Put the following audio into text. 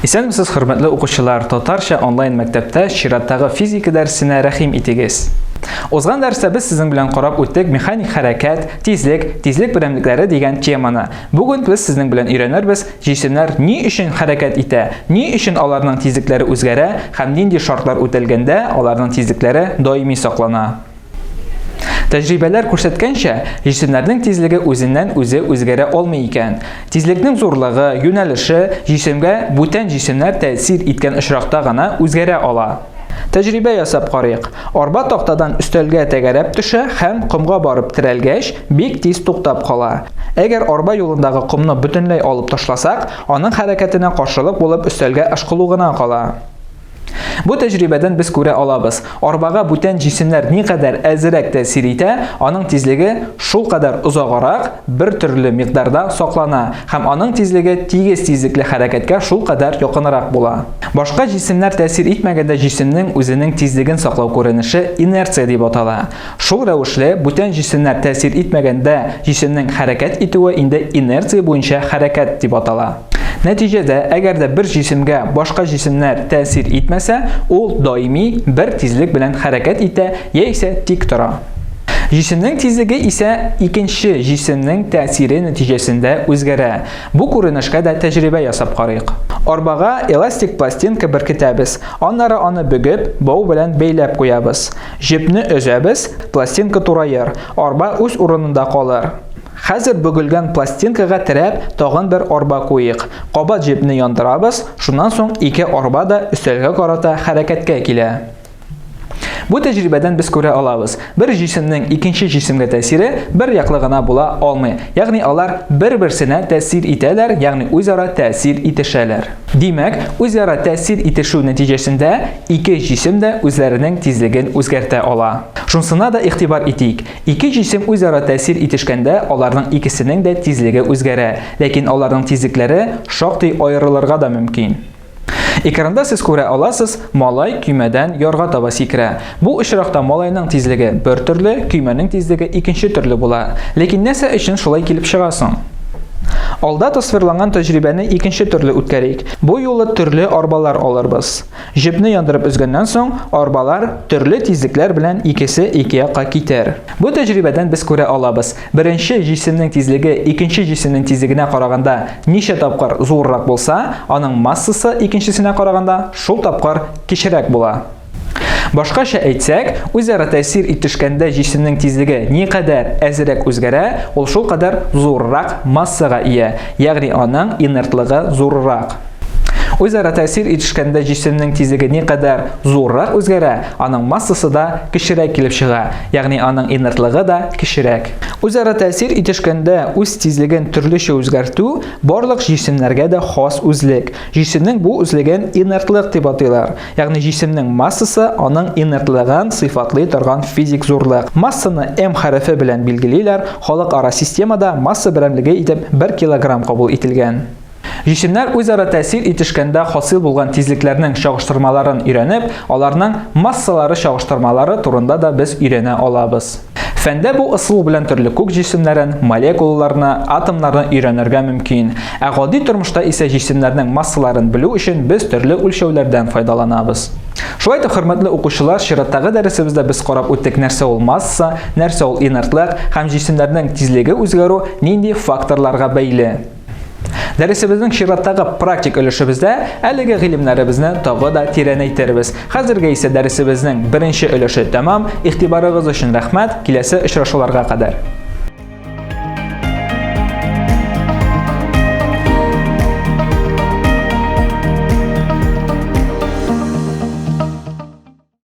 Исәнмесез, хөрмәтле укучылар, татарча онлайн мәктәптә чираттагы физика дәресенә рәхим итегез. Узган дәрестә без сезнең белән карап үттек механик хәрәкәт, тизлек берәмлекләре дигән теманы. Бүген без сезнең белән өйрәнербез, җисемнәр ни өчен хәрәкәт итә, ни өчен аларның тизлекләре үзгәрә һәм нинди шартлар үтәлгәндә аларның тизлекләре даими саклана. Тәҗрибәләр күрсәткәнчә, җисемнәрнең тизлеге үзеннән-үзе үзгәрә алмый икән. Тизлекнең зурлыгы, юнәлеше җисемгә бүтән җисемнәр тәэсир иткән очракта гына үзгәрә ала. Тәҗрибә ясап карыйк. Арба тактадан өстәлгә тәгәрәп төшә һәм комга барып терәлгәч, бик тиз туктап кала. Әгәр арба юлындагы комны бөтенләй алып ташласак, аның хәрәкәтенә каршылык булып өстәлгә ышкылу гына кала. Бу тәҗрибәдән без күрә алабыз. Арбага бүтән җисемнәр никадәр әзрәк тәэсир итә, аның тизлеге шул кадәр озаграк, бер төрле микъдарда саклана һәм аның тизлеге тигез тизлекле хәрәкәткә шул кадәр якынрак була. Башка җисемнәр тәэсир итмәгәндә җисемнең үзенең тизлеген саклау күренеше инерция дип атала. Шул рәвешле бүтән җисемнәр тәэсир итмәгәндә җисемнең хәрәкәт итүе инде инерция буенча хәрәкәт дип атала. Нәтиҗәдә, әгәр дә бер җисемгә башка җисемнәр тәэсир итмәсә, ул даими бер тизлек белән хәрәкәт итә яисә тик тора. Җисемнең тизлеге исә икенче җисемнең тәэсире нәтиҗәсендә үзгәрә. Бу күренешкә дә тәҗрибә ясап карыйк. Арбага эластик пластинка беркетәбез. Аннары аны бөгеп, бау белән бәйләп куябыз. Җепне өзәбез, пластинка турайыр. Арба үз урынында калыр. Хәзер бөгелгән пластинкага терәп, тагын бер арба куйык. Кабат җепне яндырабыз, шуннан соң ике арба да өстәлгә карата хәрәкәткә килә. Бу тәҗрибәдән без күрә алабыз. Бер җисемнең икенче җисемгә тәэсире бер яклы гына була алмый. Ягъни алар бер-берсенә тәэсир итәләр, ягъни үзара тәэсир итешәләр. Димәк, үзара тәэсир итешү нәтиҗәсендә ике җисем дә үзләренең тизлеген үзгәртә ала. Шунсына да игътибар итик. Ике җисем үзара тәэсир итешкәндә аларның икесенең дә тизлеге үзгәрә, ләкин аларның тизлекләре шактый аерылырга да мөмкин. Экранда сез күрә аласыз, малай көймәдән ярга таба сикерә. Бу очракта малайның тизлеге бер төрле, көймәнең тизлеге икенче төрле була. Ләкин нәрсә өчен шулай килеп чыгасың? Алда тасвирланган тәҗрибәне икенче төрле үткәрик. Бу юлы төрле арбалар алырбыз. Җепне яндырып өзгәннән соң, арбалар төрле тизлекләр белән икесе ике якка китәр. Бу тәҗрибәдән без күрә алабыз. Беренче җисемнең тизлеге икенче җисемнең тизлегенә караганда ничә тапкыр зуррак булса, аның массасы икенчесенә караганда шул тапкыр кечерәк була. Башкача әйтсәк, үзара тәэсир итешкәндә җисемнең тизлеге никадәр әзрәк үзгәрә, ул шул кадәр зуррак массага ия, ягъни аның инертлыгы зуррак. Үзара тәэсир итешкәндә җисемнең тизлеге никадәр зуррак үзгәрә, аның массасы да кечерәк килеп чыга, ягъни аның инертлыгы да кечерәк. Үзара тәэсир итешкәндә үз тизлеген төрлечә үзгәртү барлык җисемнәргә дә хас үзлек. Җисемнең бу үзлеген инертлык дип атыйлар. Ягъни җисемнең массасы аның инертлыгын сыйфатлый торган физик зурлык. Массаны М хәрефе белән билгелиләр, халыкара системада масса берәмлеге итеп 1 килограмм кабул ителгән. Җисемнәр үзара тәэсир итешкәндә хасил булган тизлекләрнең чагыштырмаларын өйрәнеп, аларның массалары чагыштырмалары турында да без өйрәнә алабыз. Фәндә бу ысул белән төрле күк җисемнәрен, молекулаларны, атомнарны өйрәнергә мөмкин. Ә гади тормышта исә җисемнәрнең массаларын белү өчен без төрле үлчәүләрдән файдаланабыз. Шулай да, хөрмәтле укучылар, чираттагы дәресебездә без карап үттек нәрсә ул масса, нәрсә ул инертлык һәм җисемнәрнең тизлеге үзгәрү нинди факторларга бәйле. Дәресебезнең чираттагы практик өлешебездә әлеге гыйлемнәребезне тагы да тирәнәйтербез. Хәзергә исә дәресебезнең беренче өлеше тәмам. Игътибарыгыз өчен рәхмәт. Киләсе очрашуларга кадәр.